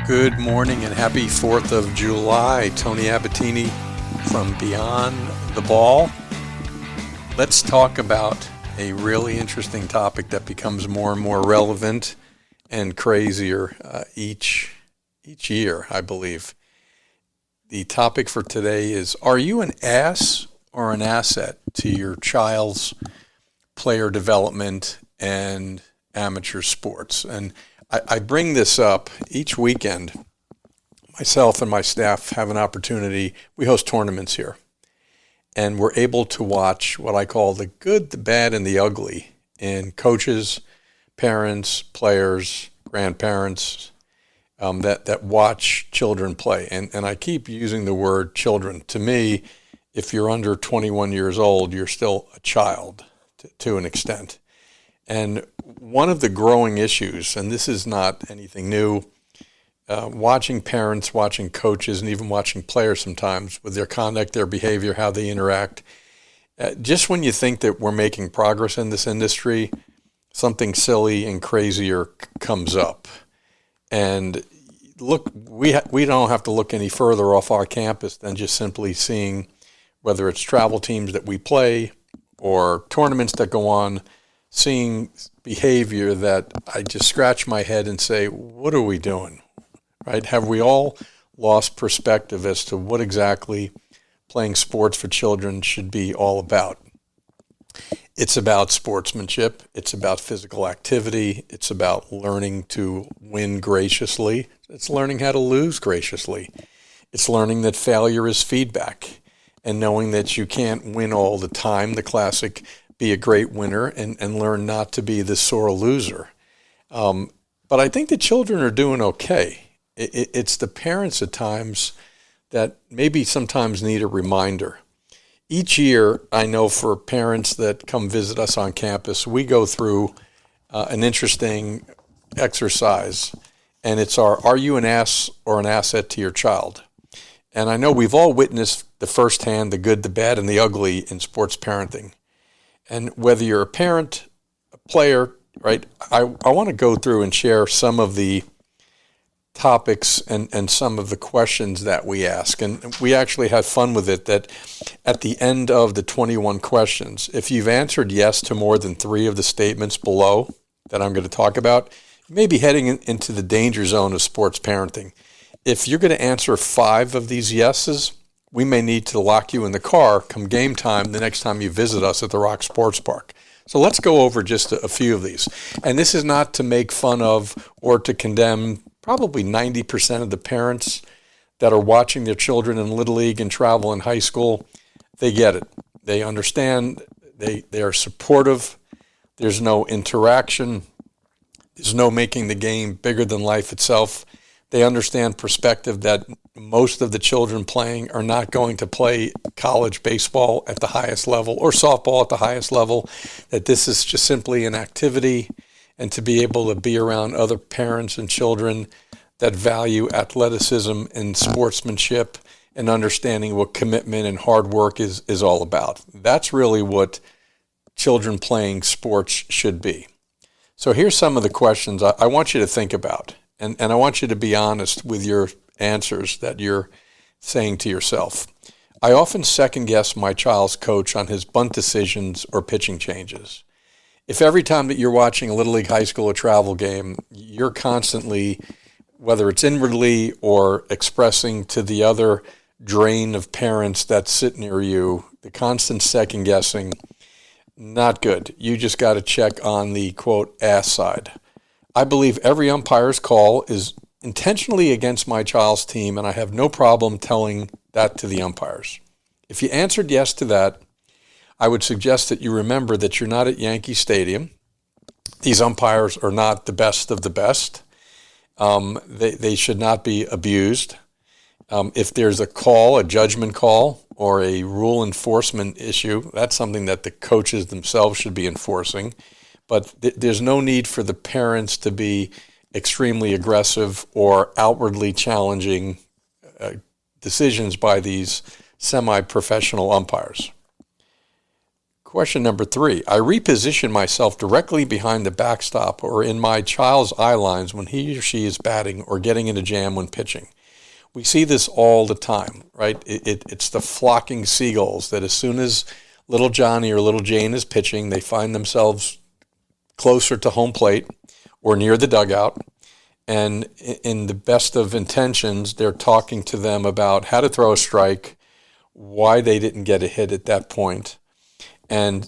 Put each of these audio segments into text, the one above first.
Good morning and happy 4th of July. Tony Abatini from Beyond the Ball. Let's talk about a really interesting topic that becomes more and more relevant and crazier each year, I believe. The topic for today is, are you an ass or an asset to your child's player development and amateur sports? And I bring this up each weekend. Myself and my staff have an opportunity. We host tournaments here, and we're able to watch what I call the good, the bad, and the ugly in coaches, parents, players, grandparents that watch children play. And I keep using the word children. To me, if you're under 21 years old, you're still a child to an extent. And one of the growing issues, and this is not anything new, watching parents, watching coaches, and even watching players sometimes with their conduct, their behavior, how they interact, just when you think that we're making progress in this industry, something silly and crazier comes up. And look, we don't have to look any further off our campus than just simply seeing whether it's travel teams that we play or tournaments that go on, seeing behavior that I just scratch my head and say, what are we doing, right? Have we all lost perspective as to what exactly playing sports for children should be all about? It's about sportsmanship. It's about physical activity. It's about learning to win graciously. It's learning how to lose graciously. It's learning that failure is feedback and knowing that you can't win all the time, the classic be a great winner and learn not to be the sore loser. But I think the children are doing okay. It's the parents at times that maybe sometimes need a reminder. Each year, I know for parents that come visit us on campus, we go through an interesting exercise, and it's are you an ass or an asset to your child? And I know we've all witnessed the firsthand, the good, the bad, and the ugly in sports parenting. And whether you're a parent, a player, right, I want to go through and share some of the topics and some of the questions that we ask. And we actually had fun with it that at the end of the 21 questions, if you've answered yes to more than 3 of the statements below that I'm going to talk about, you may be heading into the danger zone of sports parenting. If you're going to answer 5 of these yeses, we may need to lock you in the car come game time the next time you visit us at the Rock Sports Park. So let's go over just a few of these. And this is not to make fun of or to condemn probably 90% of the parents that are watching their children in Little League and travel in high school. They get it. They understand. They are supportive. There's no interaction. There's no making the game bigger than life itself. They understand perspective that most of the children playing are not going to play college baseball at the highest level or softball at the highest level, that this is just simply an activity, and to be able to be around other parents and children that value athleticism and sportsmanship and understanding what commitment and hard work is all about. That's really what children playing sports should be. So here's some of the questions I want you to think about. And I want you to be honest with your answers that you're saying to yourself. I often second guess my child's coach on his bunt decisions or pitching changes. If every time that you're watching a Little League, high school, or travel game, you're constantly, whether it's inwardly or expressing to the other drain of parents that sit near you, the constant second guessing, not good. You just got to check on the, quote, ass side. I believe every umpire's call is intentionally against my child's team, and I have no problem telling that to the umpires. If you answered yes to that, I would suggest that you remember that you're not at Yankee Stadium. These umpires are not the best of the best. They should not be abused. If there's a call, a judgment call, or a rule enforcement issue, that's something that the coaches themselves should be enforcing. But there's no need for the parents to be extremely aggressive or outwardly challenging decisions by these semi-professional umpires. Question number 3. I reposition myself directly behind the backstop or in my child's eye lines when he or she is batting or getting in a jam when pitching. We see this all the time, right? It's the flocking seagulls that as soon as little Johnny or little Jane is pitching, they find themselves closer to home plate or near the dugout. And in the best of intentions, they're talking to them about how to throw a strike, why they didn't get a hit at that point. And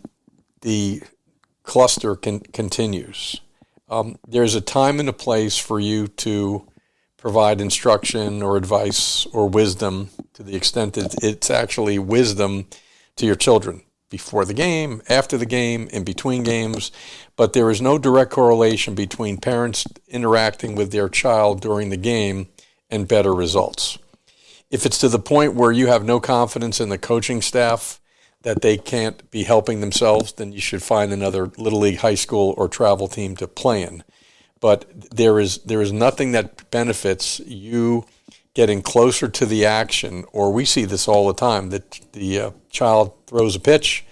the cluster continues. There's a time and a place for you to provide instruction or advice or wisdom to the extent that it's actually wisdom to your children before the game, after the game, in between games. But there is no direct correlation between parents interacting with their child during the game and better results. If it's to the point where you have no confidence in the coaching staff that they can't be helping themselves, then you should find another Little League, high school, or travel team to play in. But there is nothing that benefits you getting closer to the action, or we see this all the time, that the child throws a pitch,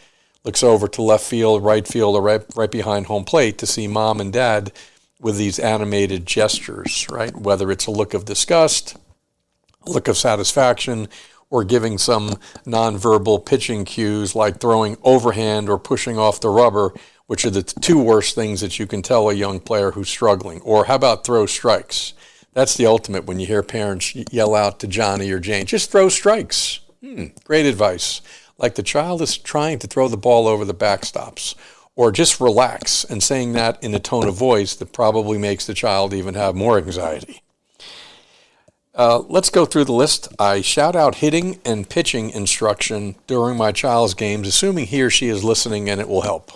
looks over to left field, or right behind home plate to see mom and dad with these animated gestures, right? Whether it's a look of disgust, a look of satisfaction, or giving some nonverbal pitching cues like throwing overhand or pushing off the rubber, which are the 2 worst things that you can tell a young player who's struggling. Or how about throw strikes? That's the ultimate when you hear parents yell out to Johnny or Jane, just throw strikes. Great advice. Like the child is trying to throw the ball over the backstops. Or just relax, and saying that in a tone of voice that probably makes the child even have more anxiety. Let's go through the list. I shout out hitting and pitching instruction during my child's games, assuming he or she is listening and it will help.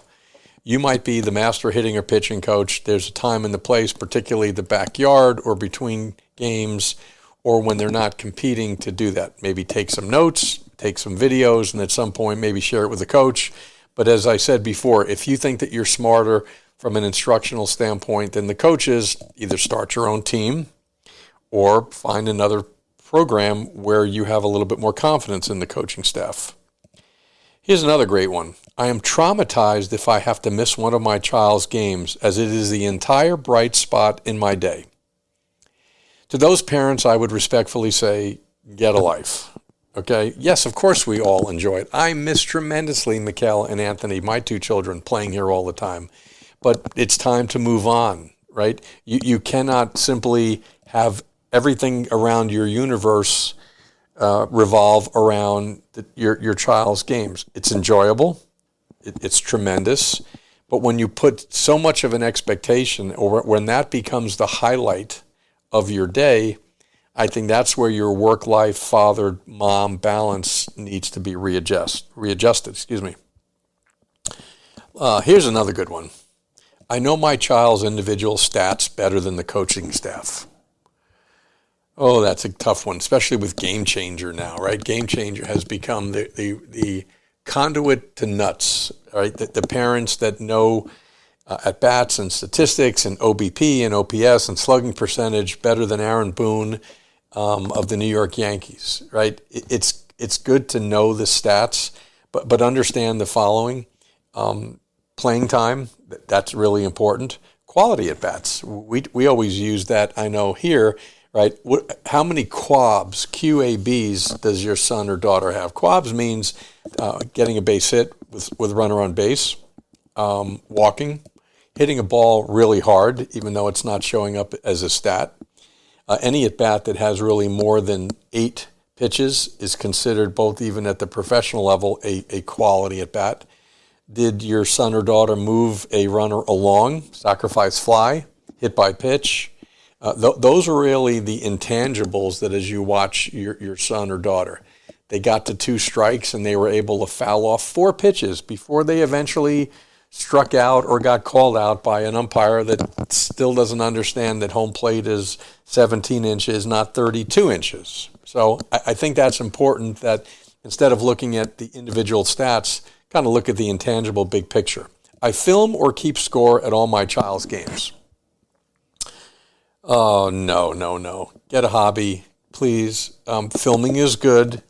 You might be the master hitting or pitching coach. There's a time and the place, particularly the backyard or between games, or when they're not competing, to do that. Maybe take some notes, take some videos, and at some point maybe share it with the coach. But as I said before, if you think that you're smarter from an instructional standpoint than the coaches, either start your own team or find another program where you have a little bit more confidence in the coaching staff. Here's another great one. I am traumatized if I have to miss one of my child's games, as it is the entire bright spot in my day. To those parents, I would respectfully say, get a life. Okay? Yes, of course we all enjoy it. I miss tremendously Michaela and Anthony, my 2 children, playing here all the time. But it's time to move on, right? You cannot simply have everything around your universe revolve around your child's games. It's enjoyable. It's tremendous. But when you put so much of an expectation, or when that becomes the highlight of your day, I think that's where your work-life, father-mom balance needs to be readjusted. Here's another good one. I know my child's individual stats better than the coaching staff. Oh, that's a tough one, especially with Game Changer now, right? Game Changer has become the conduit to nuts, right? The parents that know at-bats and statistics and OBP and OPS and slugging percentage better than Aaron Boone of the New York Yankees, right? It's good to know the stats, but understand the following. Playing time, that's really important. Quality at-bats. We always use that, I know, here. Right? How many QABs, QABs, does your son or daughter have? QABs means getting a base hit with runner on base, walking, hitting a ball really hard, even though it's not showing up as a stat. Any at-bat that has really more than 8 pitches is considered, both even at the professional level, a quality at-bat. Did your son or daughter move a runner along, sacrifice fly, hit by pitch? Those are really the intangibles that as you watch your son or daughter. They got to 2 strikes and they were able to foul off 4 pitches before they eventually struck out or got called out by an umpire that still doesn't understand that home plate is 17 inches, not 32 inches. So I think that's important, that instead of looking at the individual stats, kind of look at the intangible big picture. I film or keep score at all my child's games. Oh, no. Get a hobby, please. Filming is good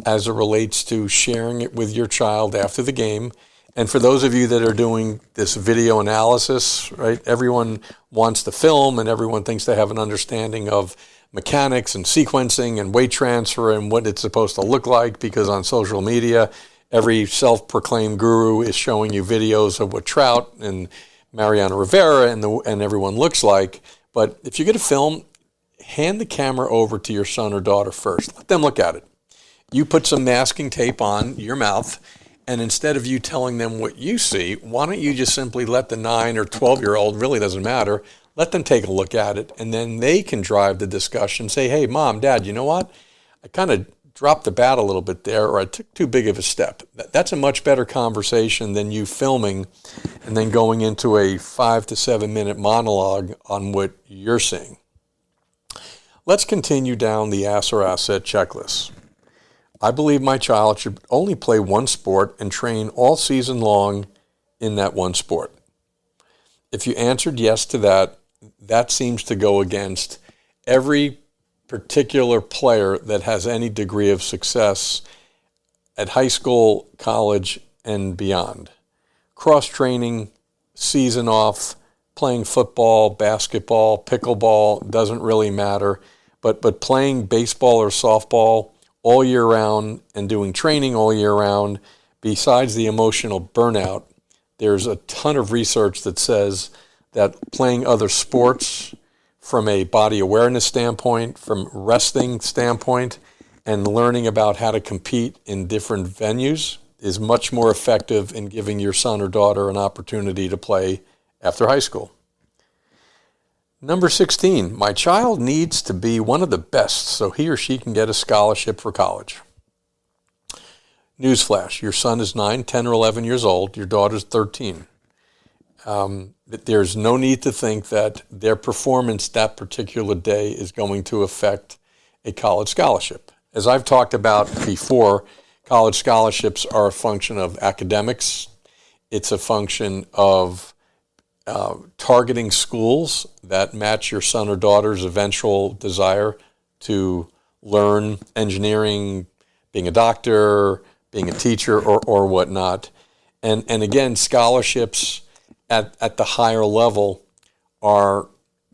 as it relates to sharing it with your child after the game And for those of you that are doing this video analysis, right, everyone wants to film and everyone thinks they have an understanding of mechanics and sequencing and weight transfer and what it's supposed to look like, because on social media, every self-proclaimed guru is showing you videos of what Trout and Mariano Rivera and everyone looks like. But if you're going to film, hand the camera over to your son or daughter first. Let them look at it. You put some masking tape on your mouth, and instead of you telling them what you see, why don't you just simply let the 9 or 12-year-old, really doesn't matter, let them take a look at it, and then they can drive the discussion. Say, hey, Mom, Dad, you know what? I kind of dropped the bat a little bit there, or I took too big of a step. That's a much better conversation than you filming and then going into a 5 to 7 minute monologue on what you're seeing. Let's continue down the ass or asset checklist. I believe my child should only play one sport and train all season long in that one sport. If you answered yes to that, that seems to go against every particular player that has any degree of success at high school, college, and beyond. Cross-training, season off, playing football, basketball, pickleball, doesn't really matter, but playing baseball or softball all year round and doing training all year round, besides the emotional burnout, there's a ton of research that says that playing other sports from a body awareness standpoint, from resting standpoint, and learning about how to compete in different venues is much more effective in giving your son or daughter an opportunity to play after high school. Number 16, my child needs to be one of the best so he or she can get a scholarship for college. Newsflash, your son is 9, 10, or 11 years old. Your daughter's 13. There's no need to think that their performance that particular day is going to affect a college scholarship. As I've talked about before, college scholarships are a function of academics. It's a function of targeting schools that match your son or daughter's eventual desire to learn engineering, being a doctor, being a teacher, or whatnot. And again, scholarships at the higher level are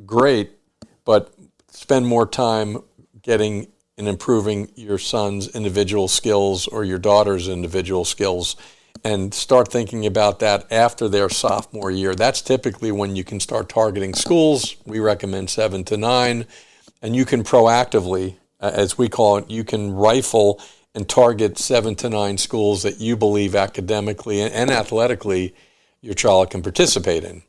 great, but spend more time getting and improving your son's individual skills or your daughter's individual skills, and start thinking about that after their sophomore year. That's typically when you can start targeting schools. We recommend 7 to 9, and you can proactively, as we call it, you can rifle and target 7 to 9 schools that you believe academically and athletically your child can participate in,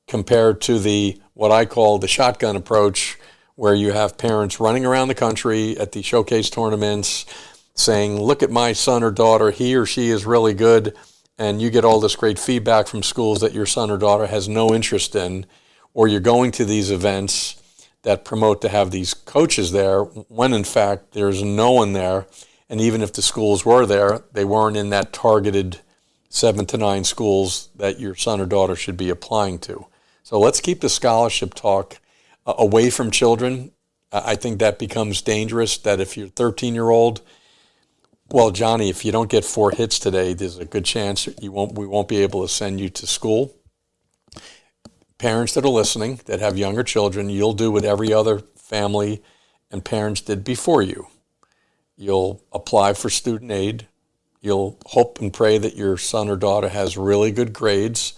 compared to the what I call the shotgun approach, where you have parents running around the country at the showcase tournaments saying, look at my son or daughter, he or she is really good, and you get all this great feedback from schools that your son or daughter has no interest in, or you're going to these events that promote to have these coaches there, when in fact there's no one there, and even if the schools were there, they weren't in that targeted 7 to 9 schools that your son or daughter should be applying to. So let's keep the scholarship talk away from children. I think that becomes dangerous, that if you're a 13-year-old, well, Johnny, if you don't get 4 hits today, there's a good chance we won't be able to send you to school. Parents that are listening that have younger children, you'll do what every other family and parents did before you. You'll apply for student aid. You'll hope and pray that your son or daughter has really good grades,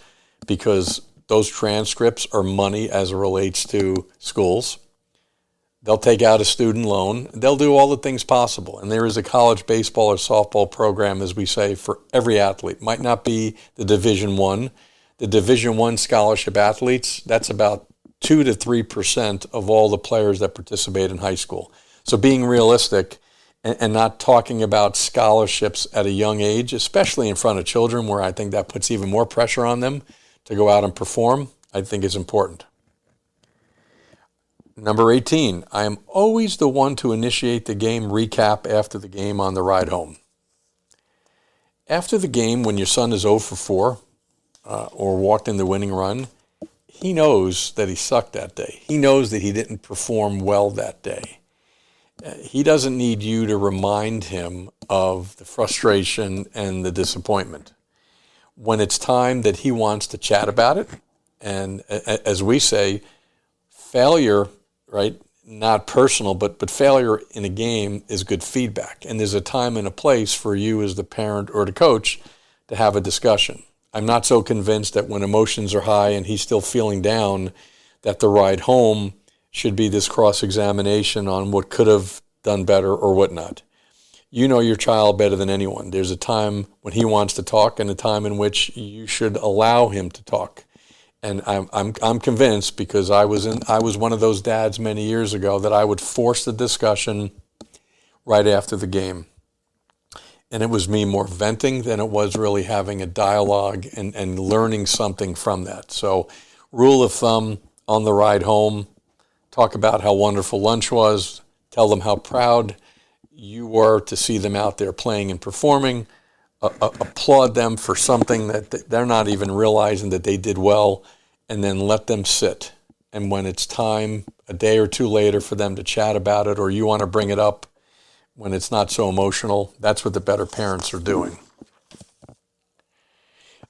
because those transcripts are money as it relates to schools. They'll take out a student loan. They'll do all the things possible. And there is a college baseball or softball program, as we say, for every athlete. Might not be the Division I. The Division I scholarship athletes, that's about 2 to 3% of all the players that participate in high school. So being realistic and not talking about scholarships at a young age, especially in front of children, where I think that puts even more pressure on them to go out and perform, I think is important. Number 18, I am always the one to initiate the game recap after the game on the ride home. After the game, when your son is 0 for 4 or walked in the winning run, he knows that he sucked that day. He knows that he didn't perform well that day. He doesn't need you to remind him of the frustration and the disappointment. when it's time that he wants to chat about it. And as we say, failure, right, not personal, but failure in a game is good feedback. And there's a time and a place for you as the parent or the coach to have a discussion. I'm not so convinced that when emotions are high and he's still feeling down, that the ride home should be this cross-examination on what could have done better or what not. You know your child better than anyone. There's a time when he wants to talk and a time in which you should allow him to talk. And I'm convinced, because I was one of those dads many years ago, that I would force the discussion right after the game. And it was me more venting than it was really having a dialogue and learning something from that. So rule of thumb on the ride home, talk about how wonderful lunch was, tell them how proud you were to see them out there playing and performing, applaud them for something that they're not even realizing that they did well, and then let them sit. And when it's time, a day or two later, for them to chat about it, or you want to bring it up when it's not so emotional, that's what the better parents are doing.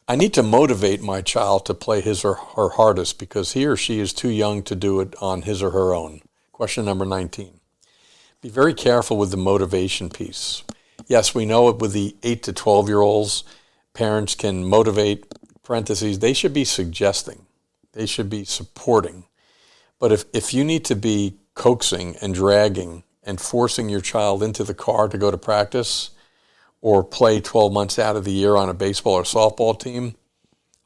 I need to motivate my child to play his or her hardest because he or she is too young to do it on his or her own. Question number 19. Be very careful with the motivation piece. Yes, we know it with the 8 to 12-year-olds. Parents can motivate, parentheses, they should be suggesting. They should be supporting. But if you need to be coaxing and dragging and forcing your child into the car to go to practice or play 12 months out of the year on a baseball or softball team,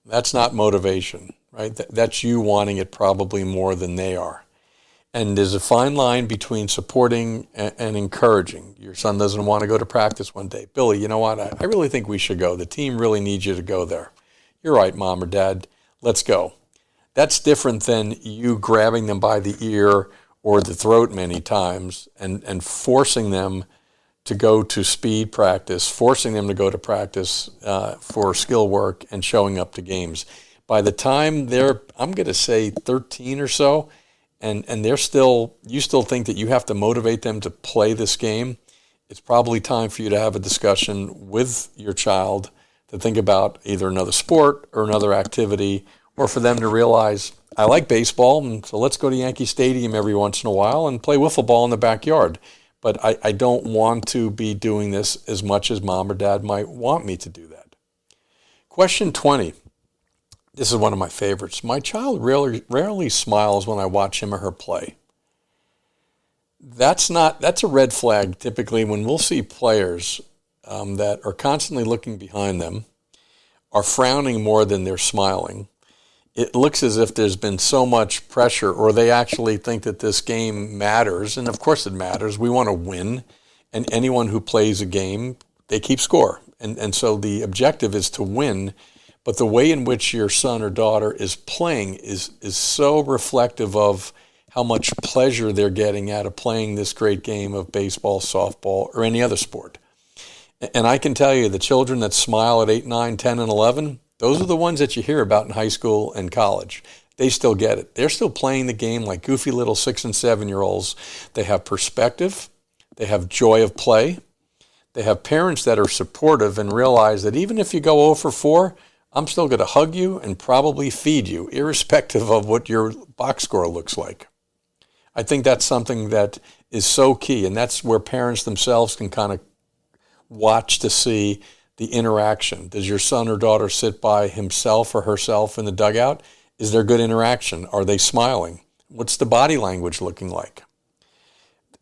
that's not motivation, right? That's you wanting it probably more than they are. And there's a fine line between supporting and encouraging. Your son doesn't want to go to practice one day. Billy, you know what? I really think we should go. The team really needs you to go there. You're right, Mom or Dad. Let's go. That's different than you grabbing them by the ear or the throat many times and forcing them to go to speed practice, forcing them to go to practice for skill work and showing up to games. By the time they're, I'm going to say 13 or so, and you still think that you have to motivate them to play this game, it's probably time for you to have a discussion with your child to think about either another sport or another activity, or for them to realize, I like baseball, and so let's go to Yankee Stadium every once in a while and play wiffle ball in the backyard. But I don't want to be doing this as much as Mom or Dad might want me to do that. Question 20. This is one of my favorites. My child rarely smiles when I watch him or her play. That's a red flag typically when we'll see players that are constantly looking behind them, are frowning more than they're smiling. It looks as if there's been so much pressure, or they actually think that this game matters, and of course it matters. We want to win, and anyone who plays a game, they keep score. And so the objective is to win, but the way in which your son or daughter is playing is so reflective of how much pleasure they're getting out of playing this great game of baseball, softball, or any other sport. And I can tell you, the children that smile at 8, 9, 10, and 11, those are the ones that you hear about in high school and college. They still get it. They're still playing the game like goofy little 6 and 7-year-olds. They have perspective. They have joy of play. They have parents that are supportive and realize that even if you go 0 for 4, I'm still going to hug you and probably feed you, irrespective of what your box score looks like. I think that's something that is so key, and that's where parents themselves can kind of watch to see the interaction. Does your son or daughter sit by himself or herself in the dugout? Is there good interaction? Are they smiling? What's the body language looking like?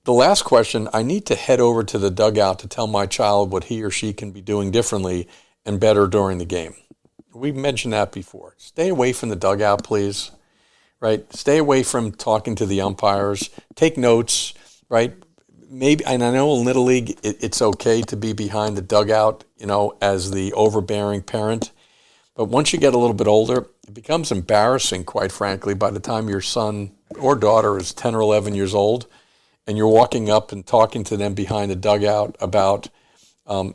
The last question, I need to head over to the dugout to tell my child what he or she can be doing differently and better during the game. We've mentioned that before. Stay away from the dugout, please. Right? Stay away from talking to the umpires. Take notes, right? Maybe, and I know in Little League it's okay to be behind the dugout, as the overbearing parent. But once you get a little bit older, it becomes embarrassing, quite frankly, by the time your son or daughter is 10 or 11 years old, and you're walking up and talking to them behind the dugout about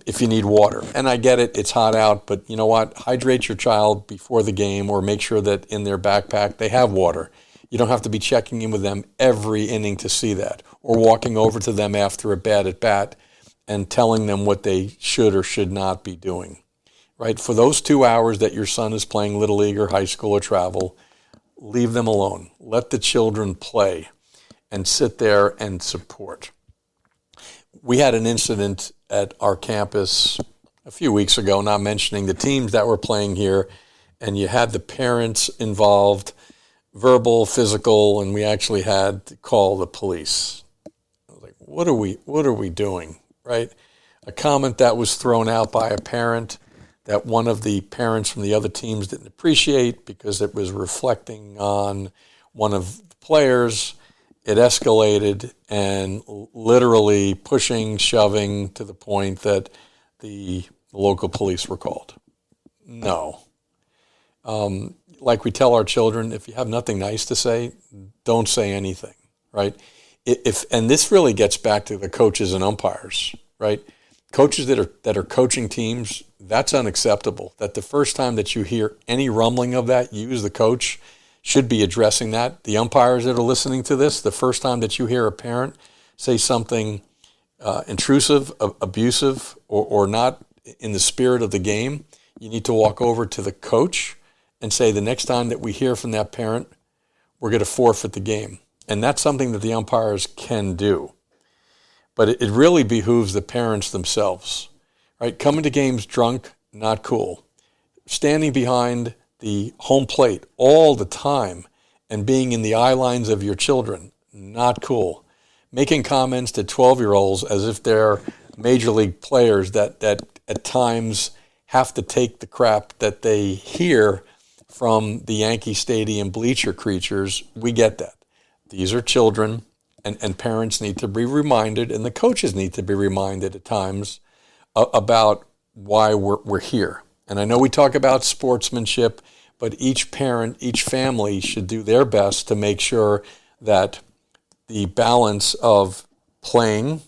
if you need water. And I get it, it's hot out, but you know what? Hydrate your child before the game, or make sure that in their backpack they have water. You don't have to be checking in with them every inning to see that, or walking over to them after a bad at bat and telling them what they should or should not be doing. right? For those 2 hours that your son is playing Little League or high school or travel, leave them alone. Let the children play and sit there and support. We had an incident at our campus a few weeks ago, not mentioning the teams that were playing here, and you had the parents involved, verbal, physical, and we actually had to call the police. I was like, what are we doing, right? A comment that was thrown out by a parent that one of the parents from the other teams didn't appreciate because it was reflecting on one of the players. It escalated and literally pushing, shoving to the point that the local police were called. No. Like we tell our children, if you have nothing nice to say, don't say anything, right? And this really gets back to the coaches and umpires, right? Coaches that are coaching teams, that's unacceptable. That the first time that you hear any rumbling of that, you as the coach should be addressing that. The umpires that are listening to this, the first time that you hear a parent say something intrusive, abusive, or not in the spirit of the game, you need to walk over to the coach and say, the next time that we hear from that parent, we're going to forfeit the game. And that's something that the umpires can do. But it really behooves the parents themselves, right? Coming to games drunk, not cool. Standing behind the home plate all the time and being in the eye lines of your children, not cool. Making comments to 12-year-olds as if they're major league players that at times have to take the crap that they hear from the Yankee Stadium bleacher creatures, we get that. These are children, and parents need to be reminded, and the coaches need to be reminded at times about why we're here. And I know we talk about sportsmanship, but each parent, each family should do their best to make sure that the balance of playing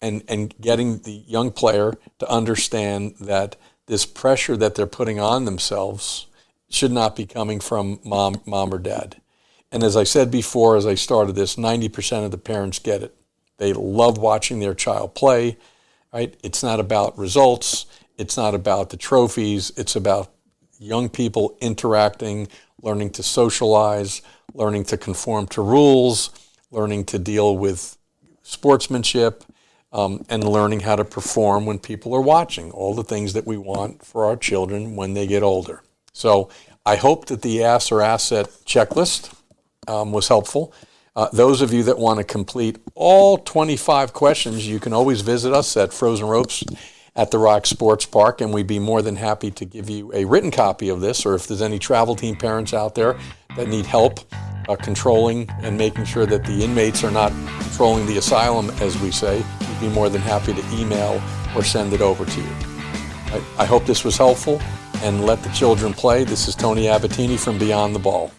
and getting the young player to understand that this pressure that they're putting on themselves should not be coming from mom or dad. And as I said before, as I started this, 90% of the parents get it. They love watching their child play, right? It's not about results. It's not about the trophies. It's about young people interacting, learning to socialize, learning to conform to rules, learning to deal with sportsmanship, and learning how to perform when people are watching, all the things that we want for our children when they get older. So I hope that the ASS or asset checklist was helpful. Those of you that want to complete all 25 questions, you can always visit us at Frozen Ropes at the Rock Sports Park, and we'd be more than happy to give you a written copy of this, or if there's any travel team parents out there that need help controlling and making sure that the inmates are not controlling the asylum, as we say, we'd be more than happy to email or send it over to you. I hope this was helpful, and let the children play. This is Tony Abatini from Beyond the Ball.